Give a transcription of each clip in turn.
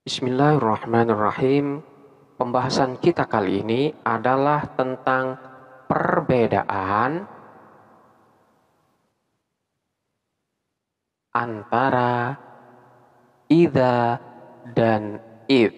Bismillahirrahmanirrahim. Pembahasan kita kali ini adalah tentang perbedaan antara idza dan id.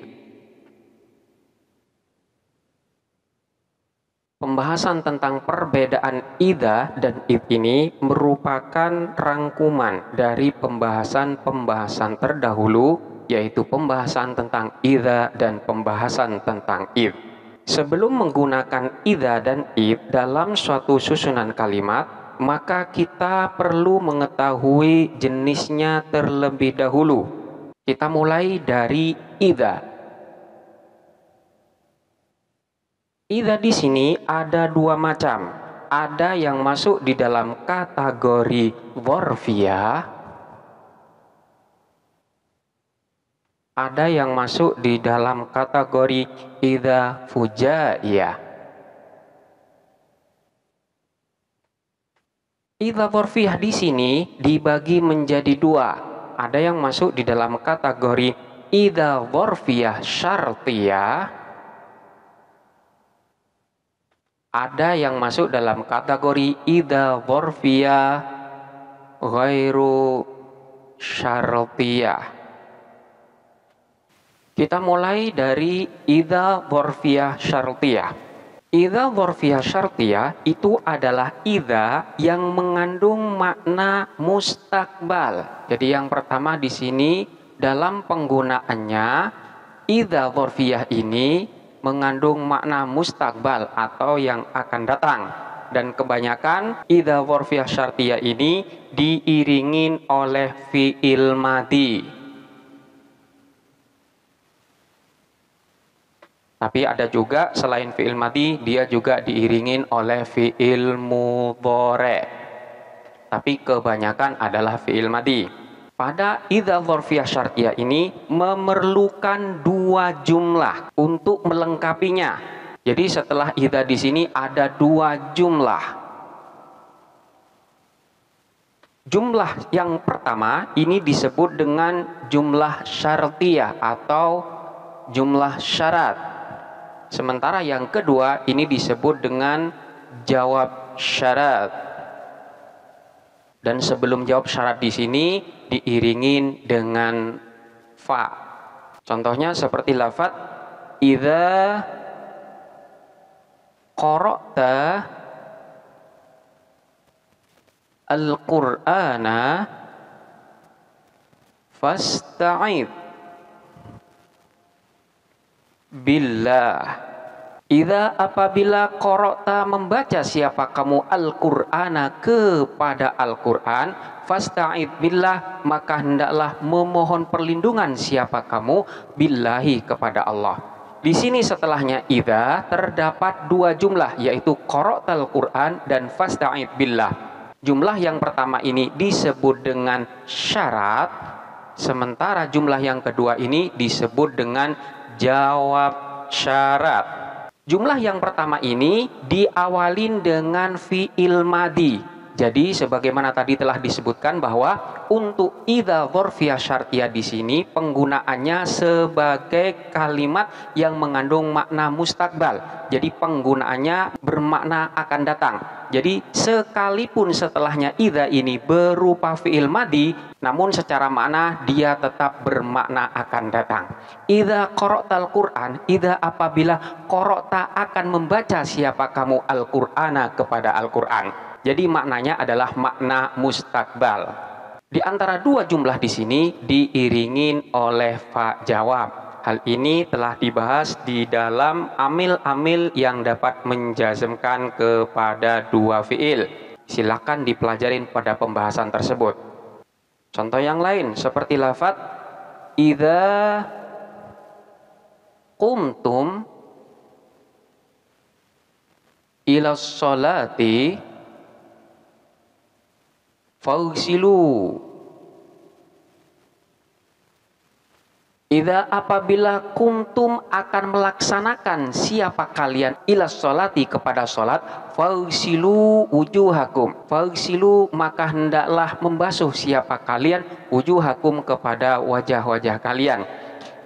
Pembahasan tentang perbedaan idza dan id ini merupakan rangkuman dari pembahasan-pembahasan terdahulu, yaitu pembahasan tentang idza dan pembahasan tentang id. Sebelum menggunakan idza dan id dalam suatu susunan kalimat, maka kita perlu mengetahui jenisnya terlebih dahulu. Kita mulai dari idza. Idza di sini ada dua macam. Ada yang masuk di dalam kategori dzarfiyah, ada yang masuk di dalam kategori idza fujaiyah. Idza dzarfiyah di sini dibagi menjadi dua. Ada yang masuk di dalam kategori idza dzarfiyah syartiyah, ada yang masuk dalam kategori idza dzarfiyah ghairu syartiyah. Kita mulai dari idza dzarfiyah syartiyah. Idza dzarfiyah syartiyah itu adalah idza yang mengandung makna mustaqbal. Jadi yang pertama di sini dalam penggunaannya, idza dzarfiyah ini mengandung makna mustaqbal atau yang akan datang, dan kebanyakan idza dzarfiyah syartiyah ini diiringin oleh fi'il madhi. Tapi ada juga selain fi'il madhi, dia juga diiringin oleh fi'il mudhari. Tapi kebanyakan adalah fi'il madhi. Pada idza dzarfiyah syartiyah ini memerlukan dua jumlah untuk melengkapinya. Jadi setelah idza di sini ada dua jumlah. Jumlah yang pertama ini disebut dengan jumlah syartiyah atau jumlah syarat. Sementara yang kedua ini disebut dengan jawab syarat. Dan sebelum jawab syarat di sini diiringin dengan fa. Contohnya seperti lafaz idza qara'ta al-Qur'ana fasta'id billah. Idza apabila qara'ta membaca siapa kamu Al-Qur'ana kepada Al-Qur'an, fasta'id billah maka hendaklah memohon perlindungan siapa kamu billahi kepada Allah. Di sini setelahnya idza terdapat dua jumlah, yaitu qara'tal Qur'an dan fasta'id billah. Jumlah yang pertama ini disebut dengan syarat, sementara jumlah yang kedua ini disebut dengan jawab syarat. Jumlah yang pertama ini diawalin dengan fi'il madhi. Jadi sebagaimana tadi telah disebutkan bahwa untuk idza dzarfiyah syartiyah di sini penggunaannya sebagai kalimat yang mengandung makna mustaqbal. Jadi penggunaannya bermakna akan datang. Jadi sekalipun setelahnya idza ini berupa fi'il madhi, namun secara makna dia tetap bermakna akan datang. Idza qara'tal Qur'an, idza apabila qara'ta akan membaca siapa kamu Al-Qur'ana kepada Al-Qur'an. Jadi maknanya adalah makna mustaqbal. Di antara dua jumlah di sini diiringin oleh fa jawab. Hal ini telah dibahas di dalam amil-amil yang dapat menjazmkan kepada dua fi'il. Silakan dipelajarin pada pembahasan tersebut. Contoh yang lain seperti lafaz idza qumtum ila sholati fausilu. Idza apabila kuntum akan melaksanakan siapa kalian ila sholati kepada sholat, fausilu wujuhakum. Fausilu maka hendaklah membasuh siapa kalian wujuhakum kepada wajah-wajah kalian.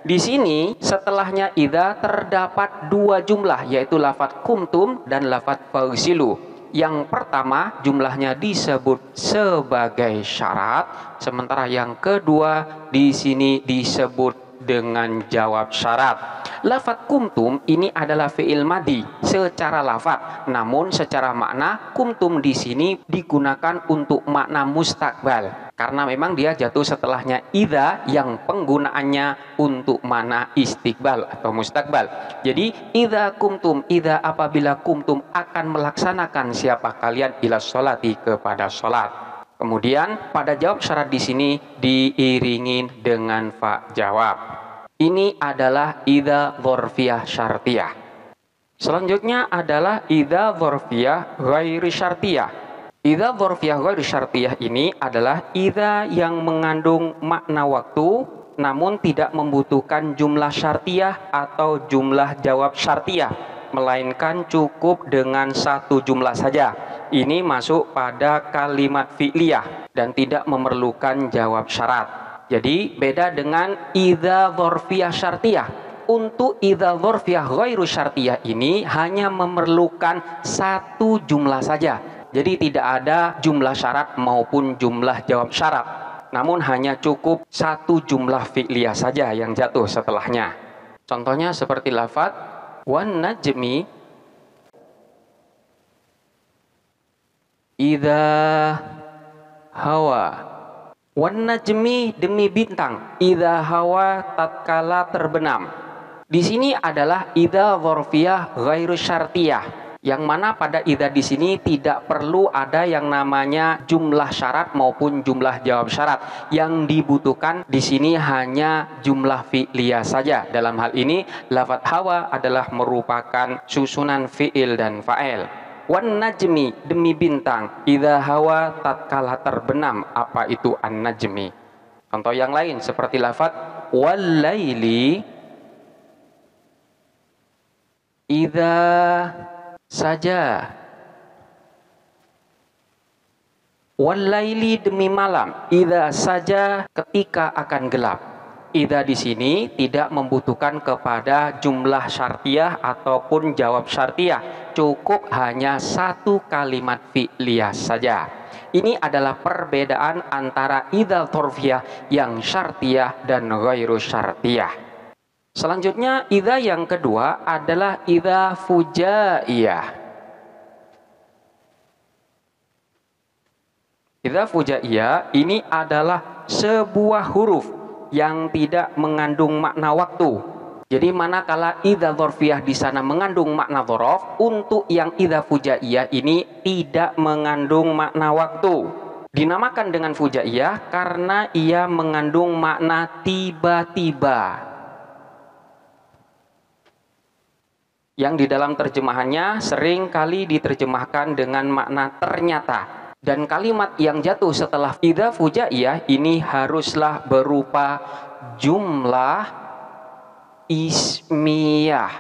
Di sini setelahnya idza terdapat dua jumlah, yaitu lafadz kumtum dan lafadz fagsilu. Yang pertama jumlahnya disebut sebagai syarat, sementara yang kedua di sini disebut dengan jawab syarat. Lafadz kumtum ini adalah fi'il madi secara lafadz, namun secara makna kumtum di sini digunakan untuk makna mustakbal. Karena memang dia jatuh setelahnya idza yang penggunaannya untuk makna istiqbal atau mustakbal. Jadi idza kumtum, idza apabila kumtum akan melaksanakan siapa kalian ila sholati kepada sholat. Kemudian pada jawab syarat di sini diiringi dengan fa jawab. Ini adalah idza dzarfiyah syartiyah. Selanjutnya adalah idza dzarfiyah ghairi syartiyah. Idza dzarfiyah ghairi syartiyah ini adalah idza yang mengandung makna waktu namun tidak membutuhkan jumlah syartiyah atau jumlah jawab syartiyah, melainkan cukup dengan satu jumlah saja. Ini masuk pada kalimat fi'liyah dan tidak memerlukan jawab syarat. Jadi beda dengan idza dzarfiyah syartiyah. Untuk idza dzarfiyah ghairu syartiyah ini hanya memerlukan satu jumlah saja. Jadi tidak ada jumlah syarat maupun jumlah jawab syarat. Namun hanya cukup satu jumlah fi'liyah saja yang jatuh setelahnya. Contohnya seperti lafadz wan najmi idza hawa. Wan najmi demi bintang, idza hawa tatkala terbenam. Di sini adalah idza dzarfiyah ghairu syartiyah, yang mana pada idza di sini tidak perlu ada yang namanya jumlah syarat maupun jumlah jawab syarat. Yang dibutuhkan di sini hanya jumlah fi'liyah saja. Dalam hal ini lafadz hawa adalah merupakan susunan fi'il dan fa'il. Wan najmi demi bintang, idza hawa tatkala terbenam. Apa itu an najmi? Contoh yang lain seperti lafadz wal laili idza saja. Wal laili demi malam, idza saja ketika akan gelap. Idza di sini tidak membutuhkan kepada jumlah syartiyah ataupun jawab syartiyah, cukup hanya satu kalimat fi'liyah saja. Ini adalah perbedaan antara idza dzarfiyah yang syartiyah dan ghairu syartiyah. Selanjutnya idza yang kedua adalah idza fujaiyah. Idza fujaiyah ini adalah sebuah huruf yang tidak mengandung makna waktu. Jadi manakala idza dzarfiyah di sana mengandung makna dzaraf, untuk yang idza fujaiyah ini tidak mengandung makna waktu. Dinamakan dengan fujaiyah karena ia mengandung makna tiba-tiba. Yang di dalam terjemahannya sering kali diterjemahkan dengan makna ternyata. Dan kalimat yang jatuh setelah idza fujaiyah ini haruslah berupa jumlah ismiyah.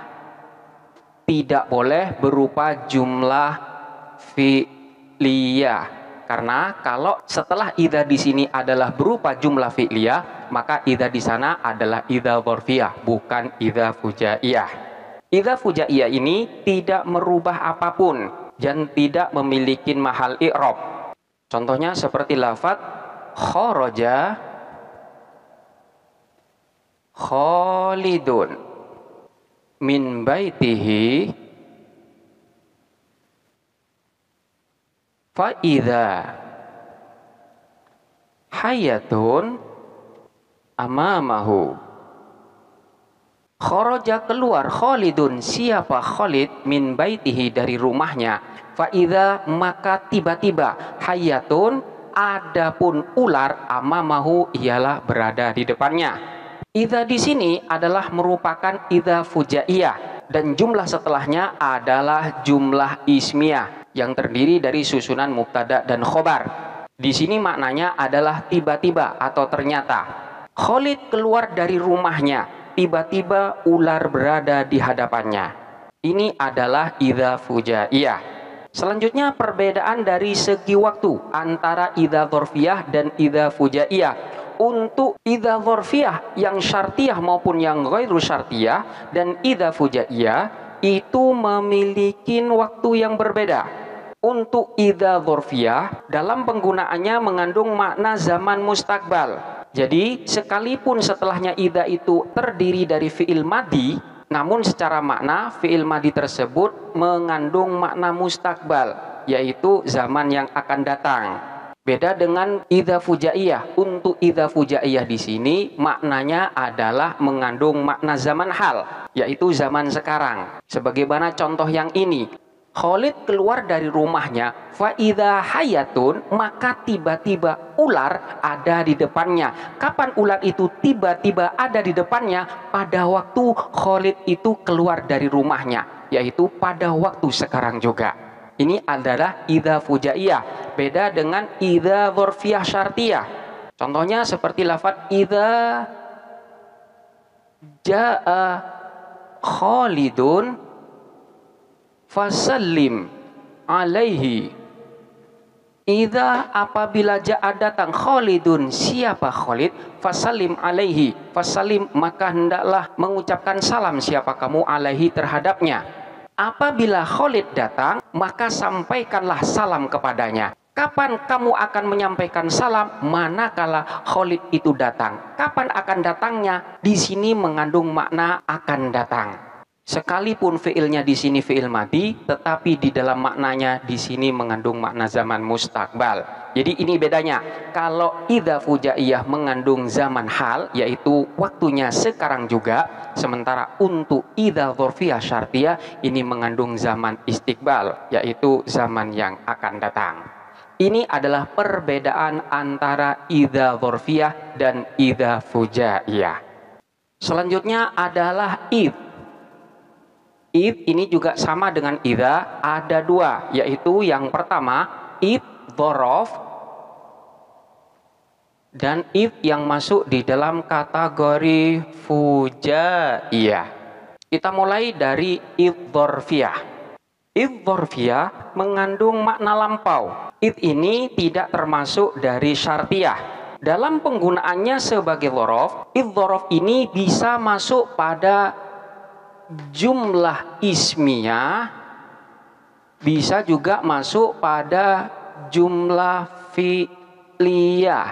Tidak boleh berupa jumlah fi'liyah. Karena kalau setelah idza di sini adalah berupa jumlah fi'liyah, maka idza di sana adalah idza dzarfiyah, bukan idza fujaiyah. Idza fujaiyah ini tidak merubah apapun dan tidak memiliki mahal i'rab. Contohnya seperti lafadz kharaja Khalidun min baitihi fa idza hayatun amamahu. Kharaja keluar Khalidun, siapa Khalid, min baitihi dari rumahnya, faidha maka tiba-tiba, hayatun adapun ular, amamahu ialah berada di depannya. Idza di sini adalah merupakan idza fujaiyah dan jumlah setelahnya adalah jumlah ismiyah yang terdiri dari susunan mubtada dan khobar. Di sini maknanya adalah tiba-tiba atau ternyata. Khalid keluar dari rumahnya, tiba-tiba ular berada di hadapannya. Ini adalah idza fujaiyah. Selanjutnya perbedaan dari segi waktu antara idza dzarfiyah dan idza fujaiyah. untuk idza dzarfiyah yang syartiyah maupun yang ghairu syartiyah dan idza fujaiyah itu memiliki waktu yang berbeda. Untuk idza dzarfiyah dalam penggunaannya mengandung makna zaman mustakbal. Jadi sekalipun setelahnya idza itu terdiri dari fiil madhi, namun secara makna fiil madhi tersebut mengandung makna mustakbal, yaitu zaman yang akan datang. Beda dengan idza fujaiyah. Untuk idza fujaiyah di sini maknanya adalah mengandung makna zaman hal, yaitu zaman sekarang. Sebagaimana contoh yang ini, Khalid keluar dari rumahnya, fa idza hayatun, maka tiba-tiba ular ada di depannya. Kapan ular itu tiba-tiba ada di depannya? Pada waktu Khalid itu keluar dari rumahnya, yaitu pada waktu sekarang juga. Ini adalah idza fujaiyah, beda dengan idza dzarfiyah syartiyah. Contohnya seperti lafaz idza jaa Khalidun fasallim alaihi. Idza apabila jaa datang Khalidun, siapa Khalid, fasallim alaihi, fasallim maka hendaklah mengucapkan salam siapa kamu alaihi terhadapnya. Apabila Khalid datang, maka sampaikanlah salam kepadanya. Kapan kamu akan menyampaikan salam? Manakala Khalid itu datang. Kapan akan datangnya? Di sini mengandung makna akan datang. Sekalipun fiilnya di sini fiil madhi, tetapi di dalam maknanya di sini mengandung makna zaman mustakbal. Jadi ini bedanya. Kalau idza fujaiyah mengandung zaman hal, yaitu waktunya sekarang juga, sementara untuk idza dzarfiyah syartiyah ini mengandung zaman istiqbal, yaitu zaman yang akan datang. Ini adalah perbedaan antara idza dzarfiyah dan idza fujaiyah. Selanjutnya adalah id. Id ini juga sama dengan idza, ada dua, yaitu yang pertama id dzaraf dan id yang masuk di dalam kategori fujaiyah. Kita mulai dari id dzarfiyah. Id dzarfiyah mengandung makna lampau. Id ini tidak termasuk dari syartiyah. Dalam penggunaannya sebagai dzaraf, id dzaraf ini bisa masuk pada jumlah ismiyah, bisa juga masuk pada jumlah fi'liyah.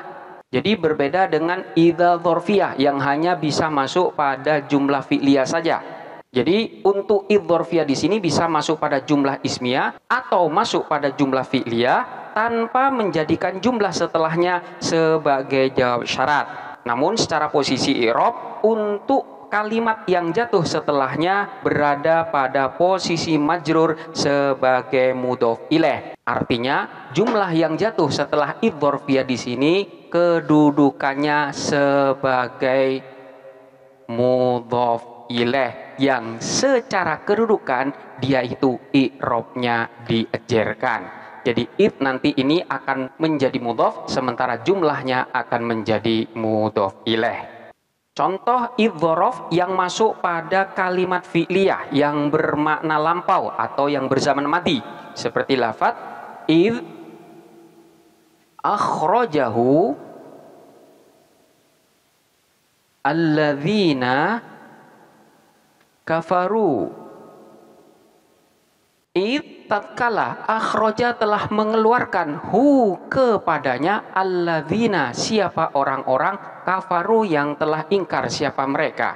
Jadi berbeda dengan idza dzarfiyah yang hanya bisa masuk pada jumlah fi'liyah saja. Jadi untuk idza dzarfiyah di sini bisa masuk pada jumlah ismiyah atau masuk pada jumlah fi'liyah tanpa menjadikan jumlah setelahnya sebagai jawab syarat. Namun secara posisi i'rab untuk kalimat yang jatuh setelahnya berada pada posisi majrur sebagai mudhof ilaih. Artinya jumlah yang jatuh setelah id dzarfiyah di sini kedudukannya sebagai mudhof ilaih yang secara kedudukan dia itu i'rabnya diejerkan. Jadi id nanti ini akan menjadi mudhof sementara jumlahnya akan menjadi mudhof ilaih. Contoh id dzaraf yang masuk pada kalimat fi'liyah yang bermakna lampau atau yang berzaman madhi, seperti lafaz id akhrajahu alladzina kafaru. Id tatkala akhraja telah mengeluarkan hu kepadanya alladzina siapa orang-orang kafaru yang telah ingkar siapa mereka.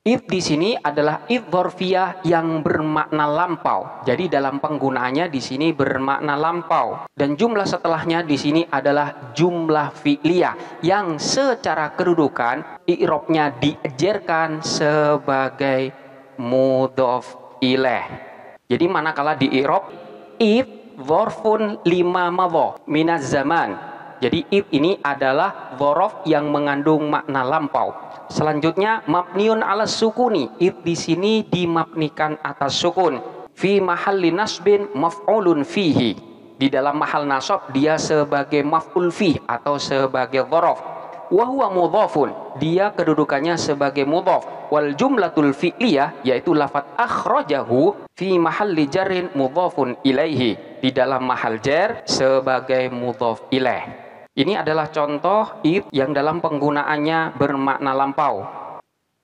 Id di sini adalah id dzarfiyah yang bermakna lampau. Jadi dalam penggunaannya di sini bermakna lampau dan jumlah setelahnya di sini adalah jumlah fi'liyah yang secara kedudukan i'rabnya diejerkan sebagai mudhof ilaih. Jadi manakala di i'rab id dzarfun lima madha minaz zaman. Jadi id ini adalah dzaraf yang mengandung makna lampau. Selanjutnya mabniun ala sukuni. Id di sini dimabnikan atas sukun. Fi mahalli nasbin maf'ulun fihi. Di dalam mahal nasab dia sebagai maf'ul fih atau sebagai dzaraf. Wa huwa mudhafun, dia kedudukannya sebagai mudhaf. Wal jumlatul fi'liyah yaitu lafaz akhrajahu fi mahalli jarrin mudhafun ilaihi, di dalam mahal jar sebagai mudhaf ilaih. Ini adalah contoh id yang dalam penggunaannya bermakna lampau.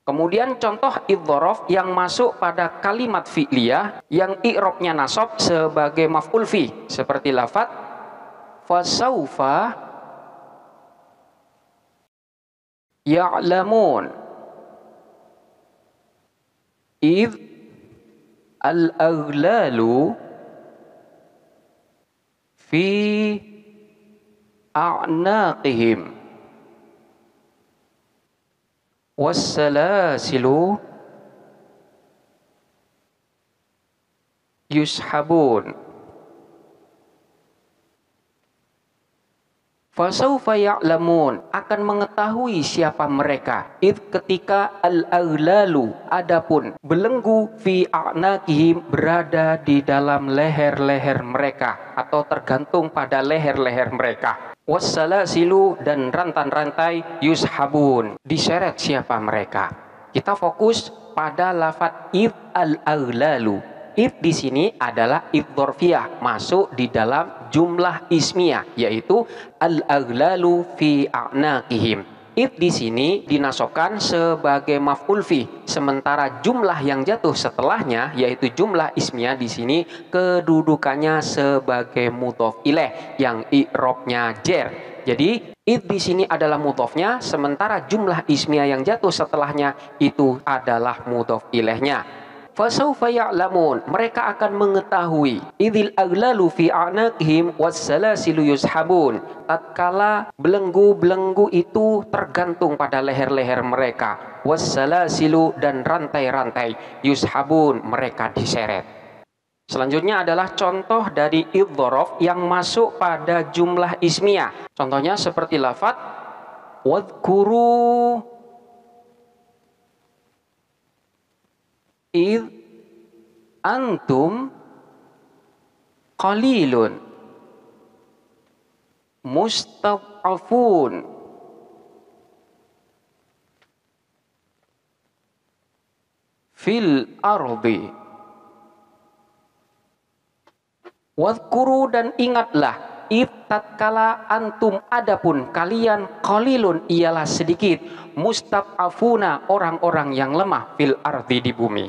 Kemudian contoh idh-dhorof yang masuk pada kalimat fi'liyah yang i'robnya nasab sebagai maf'ul fi, seperti lafaz fasaufa ya'lamun. Idh al-aghlalu fi a'naqihim wassalasilu yushabun. Fasaufa ya'lamun, akan mengetahui siapa mereka. Ketika al-aghlalu, adapun belenggu, fi a'naqihim, berada di dalam leher-leher mereka atau tergantung pada leher-leher mereka. Wassalasilu, dan rantai-rantai, yushabun, diseret siapa mereka. Kita fokus pada lafaz al-aghlalu. Di sini adalah dzorfiyah, masuk di dalam jumlah ismiyah, yaitu al-aghlalu fi a'naqihim. Di sini dinasobkan sebagai maf'ul fi, sementara jumlah yang jatuh setelahnya, yaitu jumlah ismiyah, di sini kedudukannya sebagai mudhof ilaih yang i'robnya jer. Jadi di sini adalah mudhofnya, sementara jumlah ismiyah yang jatuh setelahnya itu adalah mudhof ilaihnya. Fasaufa ya'lamun, mereka akan mengetahui. Idzil aghlalu fi a'naqihim wassalasilu yushabun, tatkala belenggu-belenggu itu tergantung pada leher-leher mereka, wassalasilu, dan rantai-rantai, yushabun, mereka diseret. Selanjutnya adalah contoh dari idh-dhorof yang masuk pada jumlah ismiyah. Contohnya seperti lafaz wadhkuru id antum qalilun mustad'afun fil ardi. Wadhkuru, dan ingatlah, tatkala antum, adapun kalian, qalilun, ialah sedikit, mustad'afuna, orang-orang yang lemah, fil ardi, di bumi.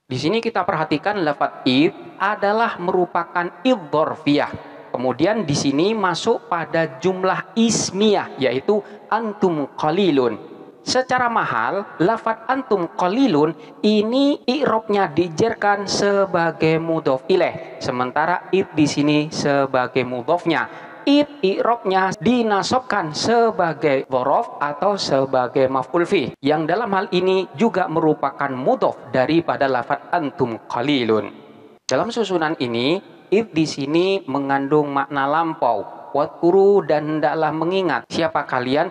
Di sini kita perhatikan lafaz id adalah merupakan idh-dhorfiyah. Kemudian di sini masuk pada jumlah ismiyah, yaitu antum qalilun. Secara mahal, lafaz antum qalilun ini i'robnya dijerkan sebagai mudhof ilaih, sementara id di sini sebagai mudhofnya. I'robnya dinasobkan sebagai dhorof atau sebagai maf'ul fi, yang dalam hal ini juga merupakan mudhof daripada lafaz antum qalilun. Dalam susunan ini, di sini mengandung makna lampau. Wadhkuru, dan hendaklah mengingat siapa kalian,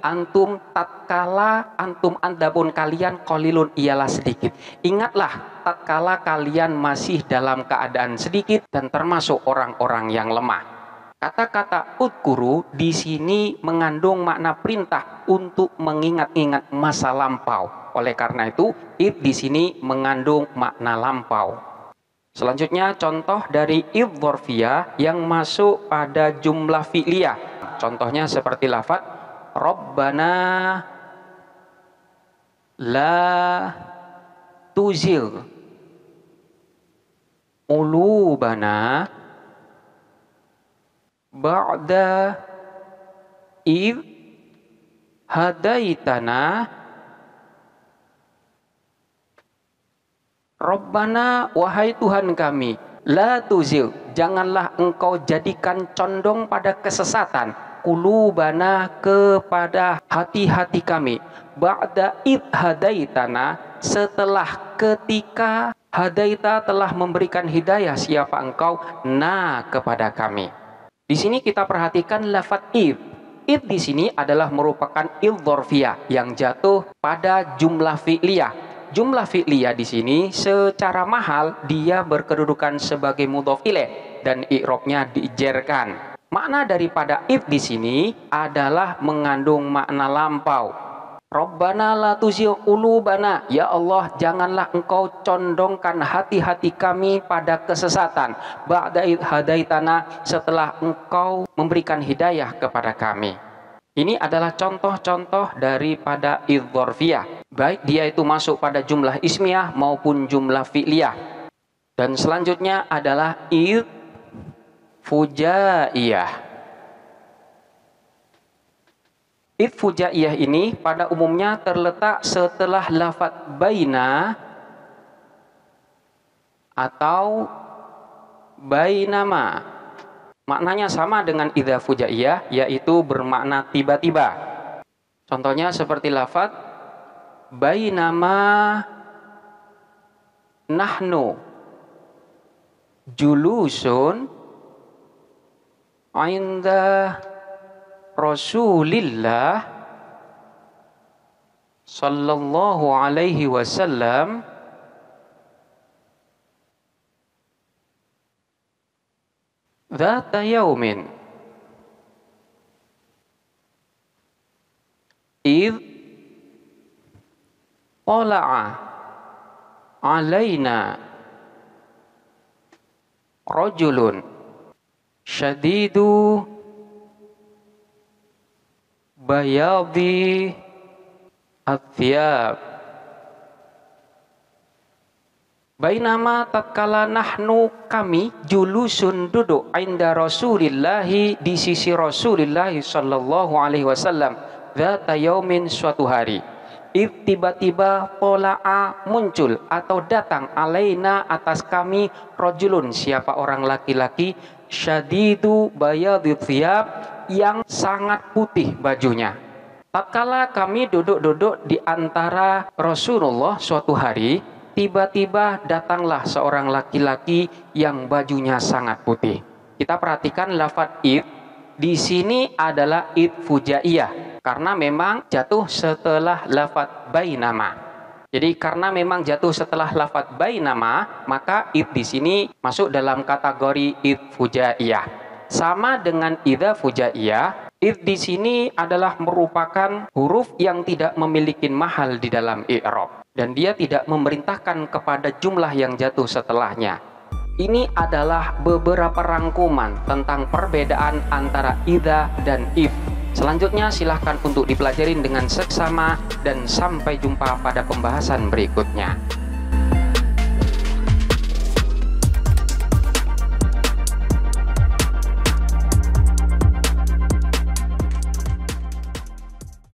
antum, tatkala antum, adapun kalian, qalilun, ialah sedikit. Ingatlah tatkala kalian masih dalam keadaan sedikit dan termasuk orang-orang yang lemah. Kata-kata udhkuru di sini mengandung makna perintah untuk mengingat-ingat masa lampau. Oleh karena itu, di sini mengandung makna lampau. Selanjutnya contoh dari idh-dhorfiyah yang masuk pada jumlah fi'liyah. Contohnya seperti lafaz Rabbana la tuzigh qulubana ba'da idh hadaitana. Rabbana, wahai Tuhan kami, la tuzigh, janganlah engkau jadikan condong pada kesesatan, qulubana, kepada hati-hati kami, ba'da idh hadaitana, setelah ketika hadaita telah memberikan hidayah siapa engkau, kepada kami. Di sini kita perhatikan lafaz id. Id di sini adalah merupakan idh-dhorfiyah yang jatuh pada jumlah fi'liyah. Jumlah fi'liyah di sini secara mahal dia berkedudukan sebagai mudhof ilaih dan i'robnya dijerkan. Makna daripada id di sini adalah mengandung makna lampau. Rabbana la tuzigh qulubana, ya Allah janganlah engkau condongkan hati-hati kami pada kesesatan, ba'da idh hadaitana, setelah engkau memberikan hidayah kepada kami. Ini adalah contoh-contoh daripada idh dzarfiyah, baik dia itu masuk pada jumlah ismiyah maupun jumlah fi'liyah. Dan selanjutnya adalah idh fujaiyah. Idh fujaiyah ini pada umumnya terletak setelah lafaz baina atau bainama. Maknanya sama dengan idza fujaiyah, yaitu bermakna tiba-tiba. Contohnya seperti lafaz bainama nahnu julusun inda Rasulillah sallallahu alaihi wasallam dzata yaumin idh tala'a alaina rajulun syadidu bayadi athiyab. Bainama tatkala nahnu kami julusun duduk inda Rasulillahi di sisi Rasulillahi sallallahu alaihi wasallam dzata yaumin suatu hari tiba-tiba tola'a muncul atau datang alaina atas kami rajulun siapa orang laki-laki syadidu bayadi thiyab yang sangat putih bajunya. Tatkala kami duduk-duduk di antara Rasulullah suatu hari, tiba-tiba datanglah seorang laki-laki yang bajunya sangat putih. Kita perhatikan lafaz id di sini adalah id fujaiyah karena memang jatuh setelah lafaz bainama. Jadi karena memang jatuh setelah lafaz bainama, maka id di sini masuk dalam kategori id fujaiyah. Sama dengan idza fujaiyah, id di sini adalah merupakan huruf yang tidak memiliki mahal di dalam i'rab dan dia tidak memerintahkan kepada jumlah yang jatuh setelahnya. Ini adalah beberapa rangkuman tentang perbedaan antara idza dan if. Selanjutnya silahkan untuk dipelajarin dengan seksama dan sampai jumpa pada pembahasan berikutnya.